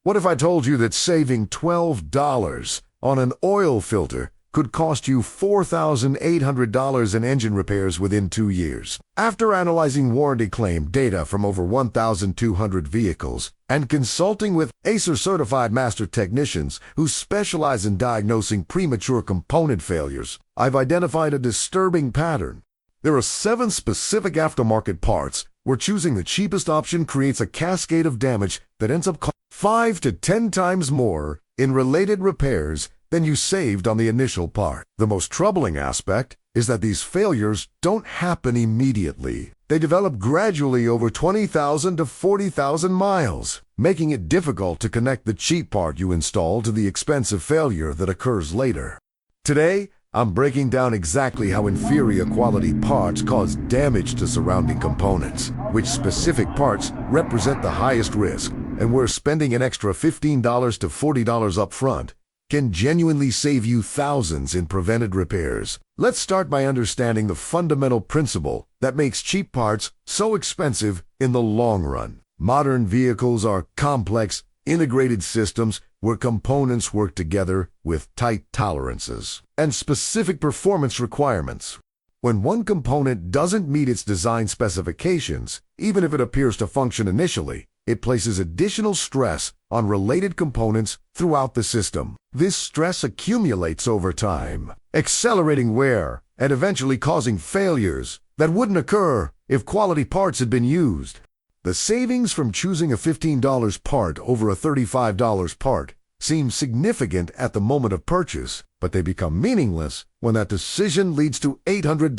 What if I told you that saving $12 on an oil filter could cost you $4,800 in engine repairs within 2 years? After analyzing warranty claim data from over 1,200 vehicles and consulting with ACER-certified master technicians who specialize in diagnosing premature component failures, I've identified a disturbing pattern. There are 7 specific aftermarket parts where choosing the cheapest option creates a cascade of damage that ends up costing 5 to 10 times more in related repairs than you saved on the initial part. The most troubling aspect is that these failures don't happen immediately. They develop gradually over 20,000 to 40,000 miles, making it difficult to connect the cheap part you install to the expensive failure that occurs later. Today, I'm breaking down exactly how inferior quality parts cause damage to surrounding components, which specific parts represent the highest risk, and where spending an extra $15 to $40 up front can genuinely save you thousands in prevented repairs. Let's start by understanding the fundamental principle that makes cheap parts so expensive in the long run. Modern vehicles are complex, integrated systems where components work together with tight tolerances and specific performance requirements. When one component doesn't meet its design specifications, even if it appears to function initially, it places additional stress on related components throughout the system. This stress accumulates over time, accelerating wear and eventually causing failures that wouldn't occur if quality parts had been used. The savings from choosing a $15 part over a $35 part seem significant at the moment of purchase, but they become meaningless when that decision leads to $800,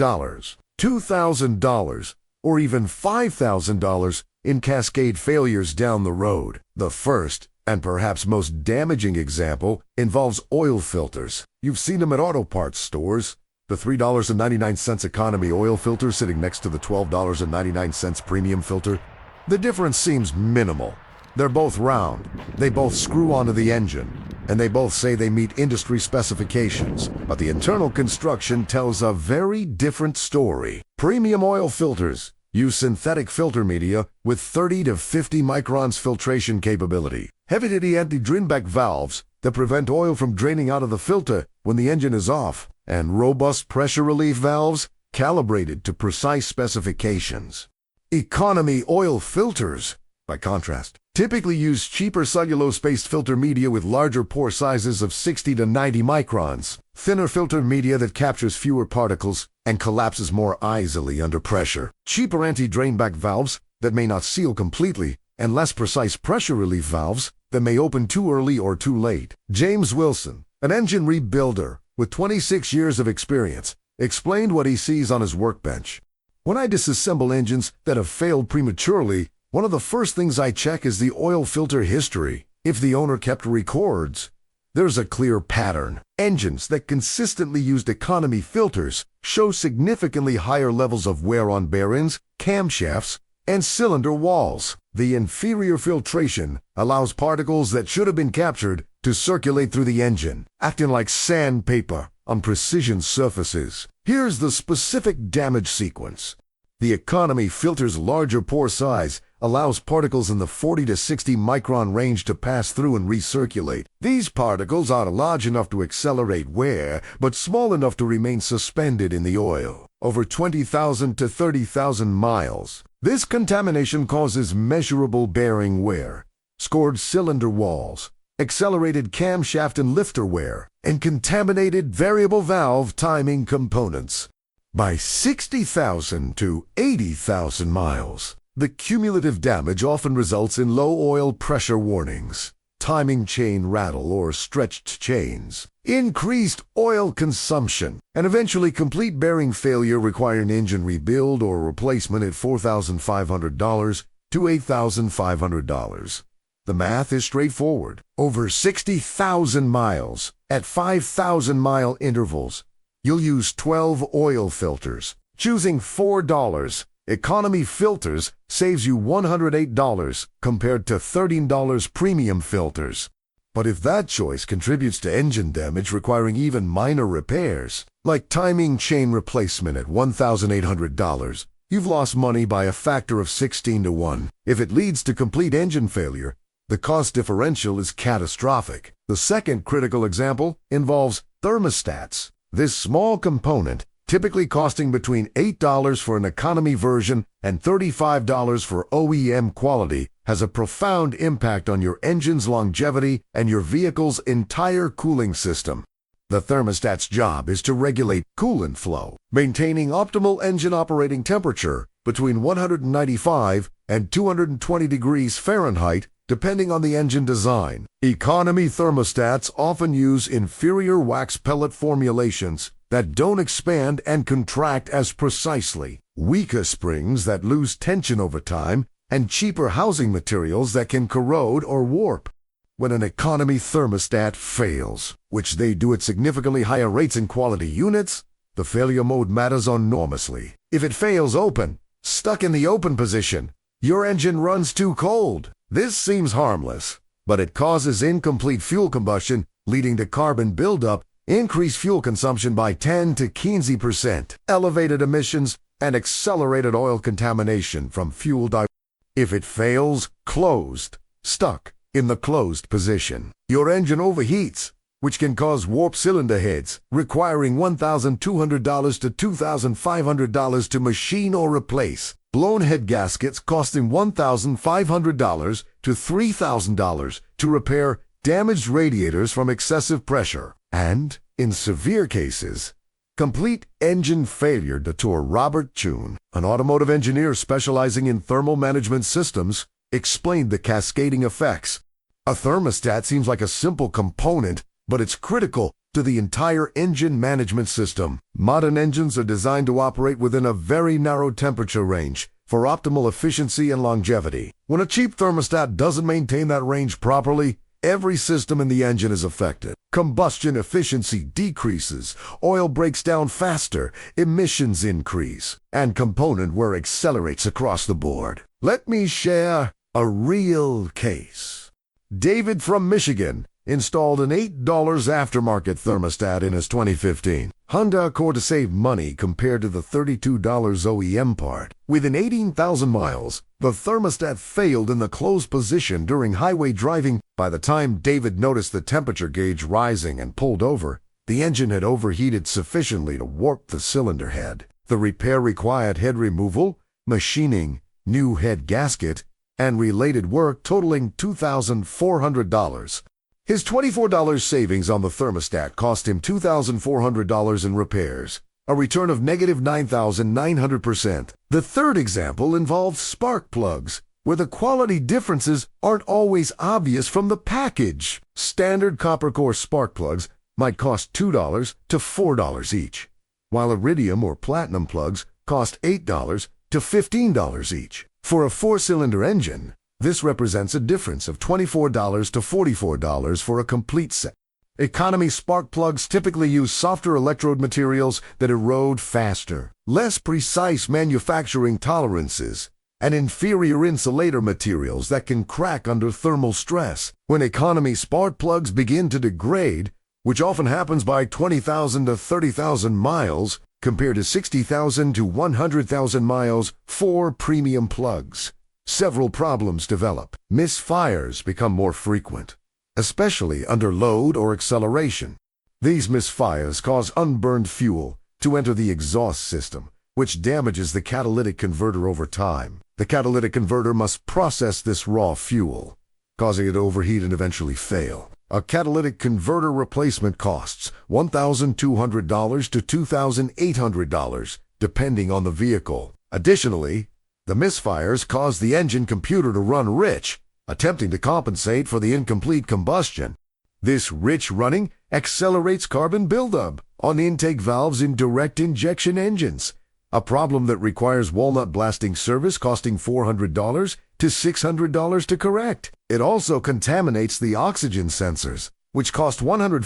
$2,000, or even $5,000 in cascade failures down the road. The first, and perhaps most damaging example, involves oil filters. You've seen them at auto parts stores. The $3.99 economy oil filter sitting next to the $12.99 premium filter. The difference seems minimal. They're both round, they both screw onto the engine, and they both say they meet industry specifications. But the internal construction tells a very different story. Premium oil filters use synthetic filter media with 30 to 50 microns filtration capability. Heavy-duty anti-drainback valves that prevent oil from draining out of the filter when the engine is off, and robust pressure relief valves calibrated to precise specifications. Economy oil filters, by contrast, typically use cheaper cellulose-based filter media with larger pore sizes of 60 to 90 microns, thinner filter media that captures fewer particles and collapses more easily under pressure, cheaper anti-drainback valves that may not seal completely, and less precise pressure relief valves that may open too early or too late. James Wilson, an engine rebuilder with 26 years of experience, explained what he sees on his workbench. When I disassemble engines that have failed prematurely, one of the first things I check is the oil filter history. If the owner kept records, there's a clear pattern. Engines that consistently used economy filters show significantly higher levels of wear on bearings, camshafts, and cylinder walls. The inferior filtration allows particles that should have been captured to circulate through the engine, acting like sandpaper on precision surfaces. Here's the specific damage sequence. The economy filter's larger pore size allows particles in the 40 to 60 micron range to pass through and recirculate. These particles are large enough to accelerate wear, but small enough to remain suspended in the oil. Over 20,000 to 30,000 miles. This contamination causes measurable bearing wear, scored cylinder walls, accelerated camshaft and lifter wear, and contaminated variable valve timing components. By 60,000 to 80,000 miles, the cumulative damage often results in low oil pressure warnings, timing chain rattle or stretched chains, increased oil consumption, and eventually complete bearing failure requiring engine rebuild or replacement at $4,500 to $8,500. The math is straightforward. Over 60,000 miles at 5,000 mile intervals, you'll use 12 oil filters. Choosing $4 economy filters saves you $108 compared to $13 premium filters. But if that choice contributes to engine damage requiring even minor repairs, like timing chain replacement at $1,800, you've lost money by a factor of 16 to 1. If it leads to complete engine failure, the cost differential is catastrophic. The second critical example involves thermostats. This small component, typically costing between $8 for an economy version and $35 for OEM quality, has a profound impact on your engine's longevity and your vehicle's entire cooling system. The thermostat's job is to regulate coolant flow, maintaining optimal engine operating temperature between 195 and 220 degrees Fahrenheit, depending on the engine design. Economy thermostats often use inferior wax pellet formulations that don't expand and contract as precisely, weaker springs that lose tension over time, and cheaper housing materials that can corrode or warp. When an economy thermostat fails, which they do at significantly higher rates in quality units, the failure mode matters enormously. If it fails open, stuck in the open position, your engine runs too cold. This seems harmless, but it causes incomplete fuel combustion, leading to carbon buildup, increased fuel consumption by 10 to 15%, elevated emissions, and accelerated oil contamination from fuel diversion. If it fails closed, stuck in the closed position, your engine overheats, which can cause warped cylinder heads, requiring $1,200 to $2,500 to machine or replace. Blown head gaskets costing $1,500 to $3,000 to repair damaged radiators from excessive pressure. And, in severe cases, complete engine failure. Dr. Robert Chun, an automotive engineer specializing in thermal management systems, explained the cascading effects. A thermostat seems like a simple component, but it's critical to the entire engine management system. Modern engines are designed to operate within a very narrow temperature range for optimal efficiency and longevity. When a cheap thermostat doesn't maintain that range properly, every system in the engine is affected. Combustion efficiency decreases, oil breaks down faster, emissions increase, and component wear accelerates across the board. Let me share a real case. David from Michigan installed an $8 aftermarket thermostat in his 2015 Honda Accord to save money compared to the $32 OEM part. Within 18,000 miles, the thermostat failed in the closed position during highway driving. By the time David noticed the temperature gauge rising and pulled over, the engine had overheated sufficiently to warp the cylinder head. The repair required head removal, machining, new head gasket, and related work totaling $2,400. His $24 savings on the thermostat cost him $2,400 in repairs, a return of negative 9,900%. The third example involves spark plugs, where the quality differences aren't always obvious from the package. Standard copper core spark plugs might cost $2 to $4 each, while iridium or platinum plugs cost $8 to $15 each. For a four-cylinder engine, this represents a difference of $24 to $44 for a complete set. Economy spark plugs typically use softer electrode materials that erode faster, less precise manufacturing tolerances, and inferior insulator materials that can crack under thermal stress. When economy spark plugs begin to degrade, which often happens by 20,000 to 30,000 miles, compared to 60,000 to 100,000 miles for premium plugs, several problems develop. Misfires become more frequent, especially under load or acceleration. These misfires cause unburned fuel to enter the exhaust system, which damages the catalytic converter over time. The catalytic converter must process this raw fuel, causing it to overheat and eventually fail. A catalytic converter replacement costs $1,200 to $2,800, depending on the vehicle. Additionally, the misfires cause the engine computer to run rich, attempting to compensate for the incomplete combustion. This rich running accelerates carbon buildup on intake valves in direct injection engines, a problem that requires walnut blasting service costing $400 to $600 to correct. It also contaminates the oxygen sensors, which cost $150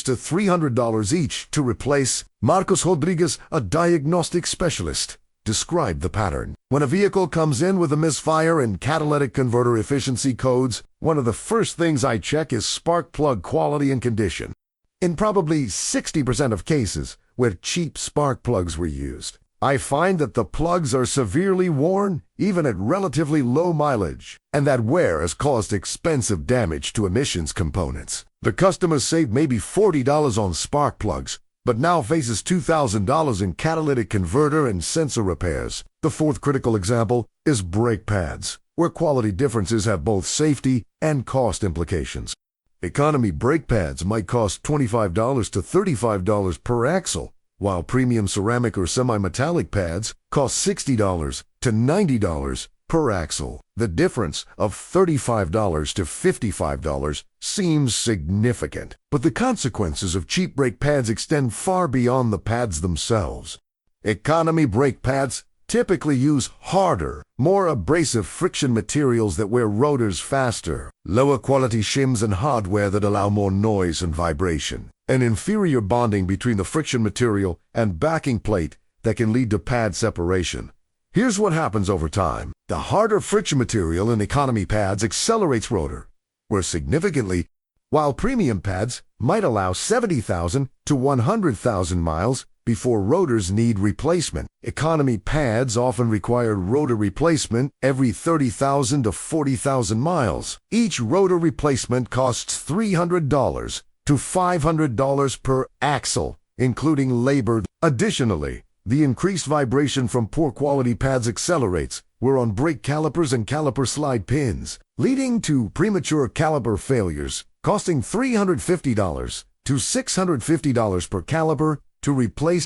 to $300 each to replace. Marcos Rodriguez, a diagnostic specialist, described the pattern. When a vehicle comes in with a misfire and catalytic converter efficiency codes, one of the first things I check is spark plug quality and condition. In probably 60% of cases where cheap spark plugs were used, I find that the plugs are severely worn, even at relatively low mileage, and that wear has caused expensive damage to emissions components. The customer saved maybe $40 on spark plugs, but now faces $2,000 in catalytic converter and sensor repairs. The fourth critical example is brake pads, where quality differences have both safety and cost implications. Economy brake pads might cost $25 to $35 per axle, while premium ceramic or semi-metallic pads cost $60 to $90 per axle. The difference of $35 to $55 seems significant, but the consequences of cheap brake pads extend far beyond the pads themselves. Economy brake pads typically use harder, more abrasive friction materials that wear rotors faster, lower quality shims and hardware that allow more noise and vibration, an inferior bonding between the friction material and backing plate that can lead to pad separation. Here's what happens over time. The harder friction material in economy pads accelerates rotor wear significantly, while premium pads might allow 70,000 to 100,000 miles before rotors need replacement. Economy pads often require rotor replacement every 30,000 to 40,000 miles. Each rotor replacement costs $300 to $500 per axle, including labor. Additionally, the increased vibration from poor quality pads accelerates wear on brake calipers and caliper slide pins, leading to premature caliper failures, costing $350 to $650 per caliper to replace.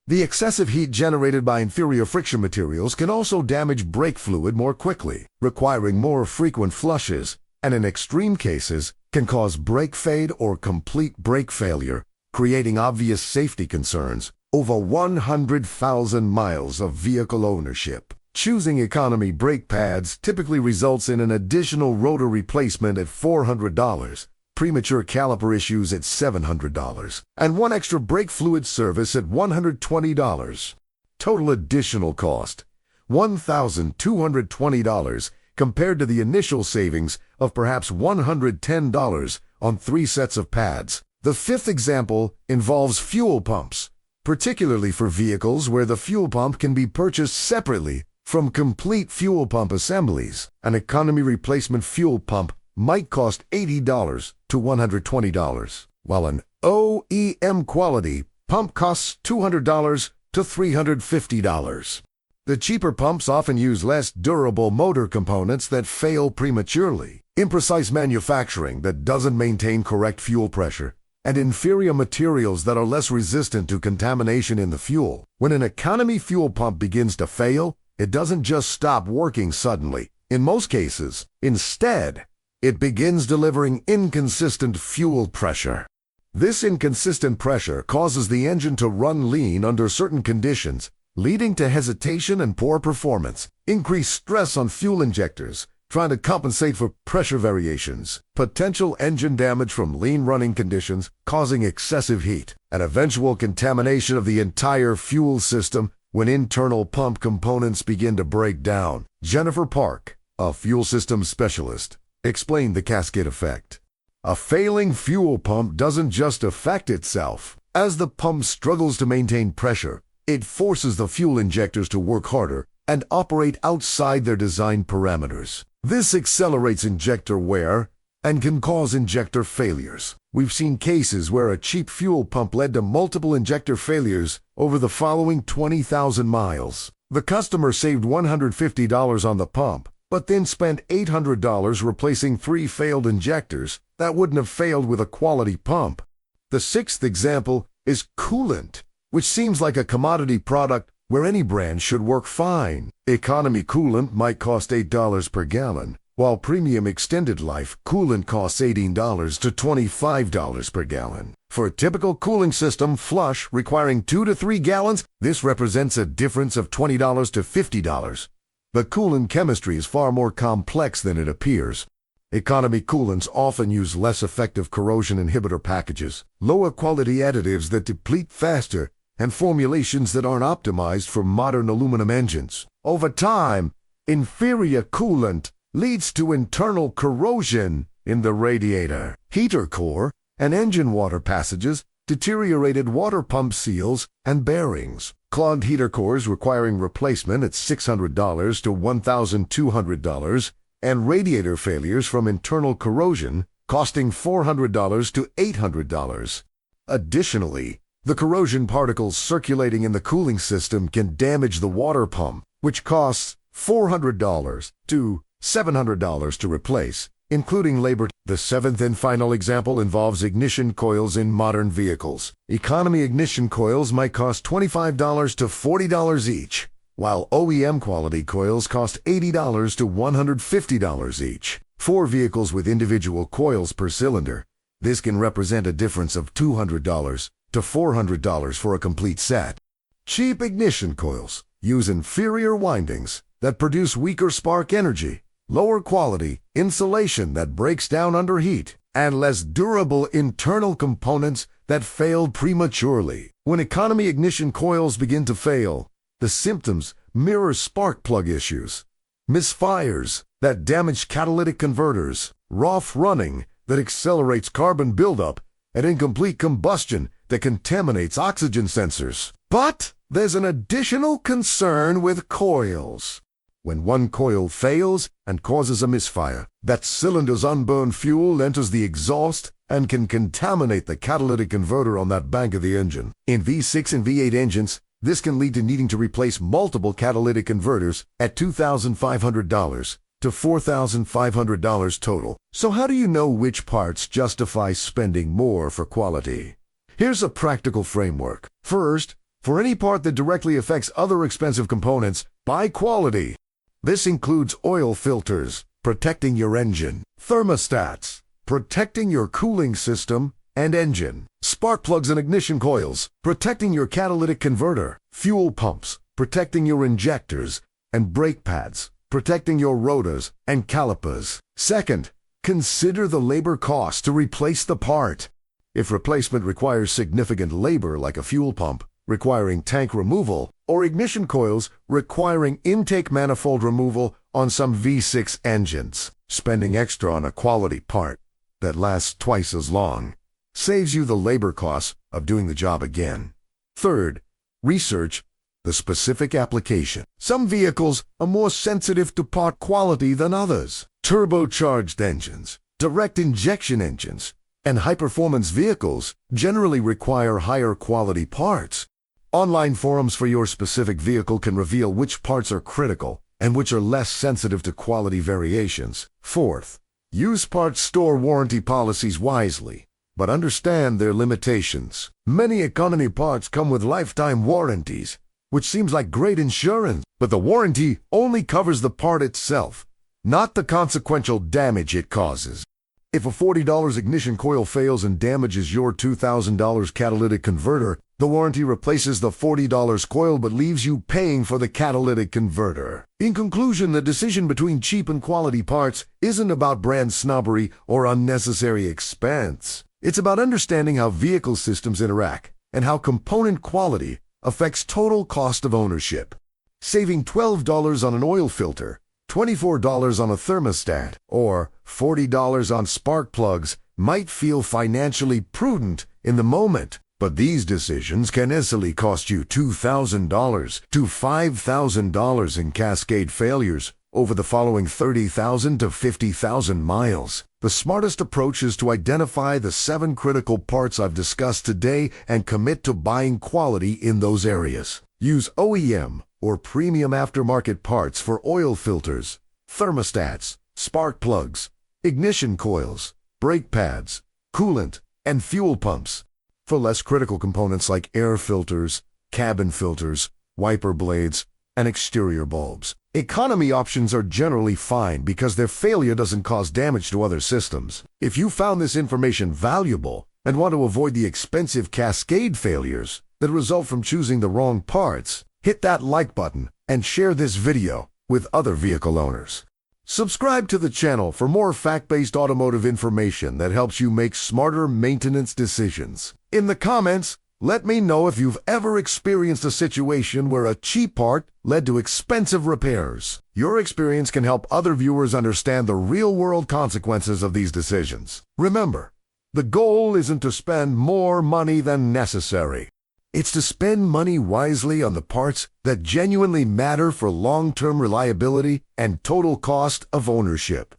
The excessive heat generated by inferior friction materials can also damage brake fluid more quickly, requiring more frequent flushes, and in extreme cases can cause brake fade or complete brake failure, creating obvious safety concerns. Over 100,000 miles of vehicle ownership. Choosing economy brake pads typically results in an additional rotor replacement at $400, premature caliper issues at $700, and one extra brake fluid service at $120. Total additional cost, $1,220 compared to the initial savings of perhaps $110 on 3 sets of pads. The fifth example involves fuel pumps, particularly for vehicles where the fuel pump can be purchased separately from complete fuel pump assemblies. An economy replacement fuel pump might cost $80 to $120, while an OEM quality pump costs $200 to $350. The cheaper pumps often use less durable motor components that fail prematurely, imprecise manufacturing that doesn't maintain correct fuel pressure, and inferior materials that are less resistant to contamination in the fuel. When an economy fuel pump begins to fail, it doesn't just stop working suddenly. In most cases, instead, it begins delivering inconsistent fuel pressure. This inconsistent pressure causes the engine to run lean under certain conditions, leading to hesitation and poor performance, increased stress on fuel injectors, trying to compensate for pressure variations, potential engine damage from lean running conditions causing excessive heat, and eventual contamination of the entire fuel system when internal pump components begin to break down. Jennifer Park, a fuel systems specialist, explained the cascade effect. A failing fuel pump doesn't just affect itself. As the pump struggles to maintain pressure, it forces the fuel injectors to work harder and operate outside their design parameters. This accelerates injector wear and can cause injector failures. We've seen cases where a cheap fuel pump led to multiple injector failures over the following 20,000 miles. The customer saved $150 on the pump, but then spent $800 replacing 3 failed injectors that wouldn't have failed with a quality pump. The sixth example is coolant, which seems like a commodity product where any brand should work fine. Economy coolant might cost $8 per gallon, while premium extended life coolant costs $18 to $25 per gallon. For a typical cooling system flush requiring 2 to 3 gallons, this represents a difference of $20 to $50. The coolant chemistry is far more complex than it appears. Economy coolants often use less effective corrosion inhibitor packages, lower quality additives that deplete faster, and formulations that aren't optimized for modern aluminum engines. Over time, inferior coolant leads to internal corrosion in the radiator, heater core, and engine water passages, deteriorated water pump seals, and bearings. clogged heater cores requiring replacement at $600 to $1,200, and radiator failures from internal corrosion costing $400 to $800. Additionally, the corrosion particles circulating in the cooling system can damage the water pump, which costs $400 to $700 to replace, including labor. The seventh and final example involves ignition coils in modern vehicles. Economy ignition coils might cost $25 to $40 each, while OEM quality coils cost $80 to $150 each. For vehicles with individual coils per cylinder, this can represent a difference of $200 to $400 for a complete set. Cheap ignition coils use inferior windings that produce weaker spark energy, lower quality insulation that breaks down under heat, and less durable internal components that fail prematurely. When economy ignition coils begin to fail, the symptoms mirror spark plug issues, misfires that damage catalytic converters, rough running that accelerates carbon buildup, and incomplete combustion that contaminates oxygen sensors. But there's an additional concern with coils. When one coil fails and causes a misfire, that cylinder's unburned fuel enters the exhaust and can contaminate the catalytic converter on that bank of the engine. In V6 and V8 engines, this can lead to needing to replace multiple catalytic converters at $2,500 to $4,500 total. So how do you know which parts justify spending more for quality? Here's a practical framework. First, for any part that directly affects other expensive components, buy quality. This includes oil filters, protecting your engine, thermostats, protecting your cooling system and engine, spark plugs and ignition coils, protecting your catalytic converter, fuel pumps, protecting your injectors, and brake pads, protecting your rotors and calipers. Second, consider the labor cost to replace the part. If replacement requires significant labor, like a fuel pump requiring tank removal, or ignition coils requiring intake manifold removal on some V6 engines, spending extra on a quality part that lasts twice as long saves you the labor costs of doing the job again. Third, research the specific application. Some vehicles are more sensitive to part quality than others. Turbocharged engines, direct injection engines, and high-performance vehicles generally require higher quality parts. Online forums for your specific vehicle can reveal which parts are critical and which are less sensitive to quality variations. Fourth, use parts store warranty policies wisely, but understand their limitations. Many economy parts come with lifetime warranties, which seems like great insurance, but the warranty only covers the part itself, not the consequential damage it causes. If a $40 ignition coil fails and damages your $2,000 catalytic converter, the warranty replaces the $40 coil but leaves you paying for the catalytic converter. In conclusion, the decision between cheap and quality parts isn't about brand snobbery or unnecessary expense. It's about understanding how vehicle systems interact and how component quality affects total cost of ownership. Saving $12 on an oil filter, $24 on a thermostat, or $40 on spark plugs might feel financially prudent in the moment, but these decisions can easily cost you $2,000 to $5,000 in cascade failures over the following 30,000 to 50,000 miles. The smartest approach is to identify the 7 critical parts I've discussed today and commit to buying quality in those areas. Use OEM or premium aftermarket parts for oil filters, thermostats, spark plugs, ignition coils, brake pads, coolant, and fuel pumps. For less critical components like air filters, cabin filters, wiper blades, and exterior bulbs, economy options are generally fine because their failure doesn't cause damage to other systems. If you found this information valuable and want to avoid the expensive cascade failures that result from choosing the wrong parts, hit that like button and share this video with other vehicle owners. Subscribe to the channel for more fact-based automotive information that helps you make smarter maintenance decisions. In the comments, let me know if you've ever experienced a situation where a cheap part led to expensive repairs. Your experience can help other viewers understand the real-world consequences of these decisions. Remember, the goal isn't to spend more money than necessary. It's to spend money wisely on the parts that genuinely matter for long-term reliability and total cost of ownership.